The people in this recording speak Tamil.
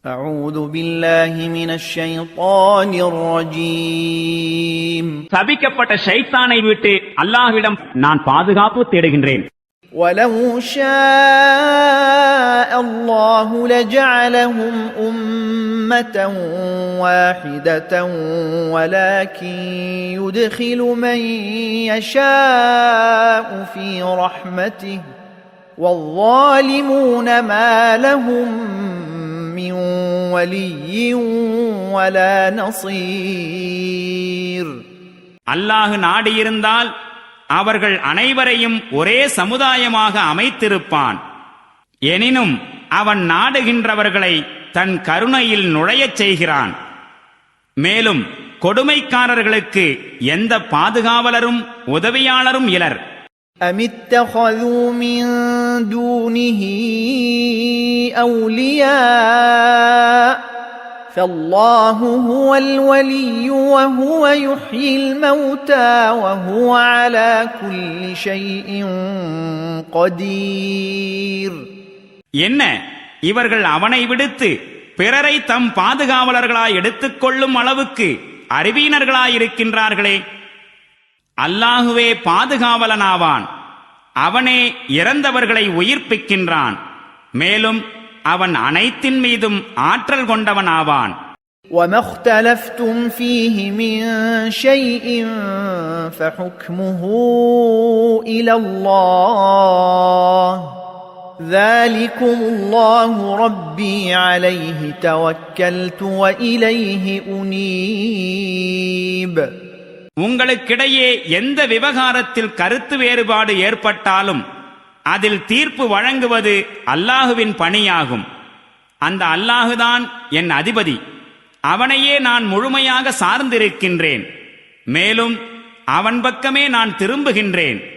أعوذ بالله من الشيطان الرجيم சபிக்கப்பட்ட ஷைத்தானை விட்டு அல்லாஹ்விடம் நான் பாதுகாப்பு தேடுகின்றேன். ولو شاء الله لجعلهم أمة واحدة ولكن يدخل من يشاء في رحمته والظالمون ما لهم من ولي ولا نصير. அல்லாஹ் நாடியிருந்தால் அவர்கள் அனைவரையும் ஒரே சமுதாயமாக அமைத்திருப்பான். எனினும் அவன் நாடுகின்றவர்களை தன் கருணையில் நுழையச் செய்கிறான். மேலும் கொடுமைக்காரர்களுக்கு எந்த பாதுகாவலரும் உதவியாளரும் இலர். أم اتخذوا من دونه أولياء فالله هو الولي وهو يحيي الموتى وهو على كل شيء قدير. என்ன இவர்கள் அவனை விடுத்து பிறரை தம் பாதுகாவலர்களாய் எடுத்துக்கொள்ளும் அளவுக்கு அறிவீனர்களாயிருக்கின்றார்களே? அல்லாஹுவே பாதுகாவலனாவான். அவனே இறந்தவர்களை உயிர்ப்பிக்கின்றான். மேலும் அவன் அனைத்தின் மீதும் ஆற்றல் கொண்டவனாவான். وَمَا اخْتَلَفْتُمْ فِيهِ مِنْ شَيْءٍ فَحُكْمُهُ إِلَى اللَّهِ ذَلِكُمُ اللَّهُ رَبِّي عَلَيْهِ تَوَكَّلْتُ وَإِلَيْهِ أُنِيبُ. உங்களுக்கிடையே எந்த விவகாரத்தில் கருத்து வேறுபாடு ஏற்பட்டாலும் அதில் தீர்ப்பு வழங்குவது அல்லாஹுவின் பணியாகும். அந்த அல்லாஹுதான் என் அதிபதி. அவனையே நான் முழுமையாக சார்ந்திருக்கின்றேன். மேலும் அவன் பக்கமே நான் திரும்புகின்றேன்.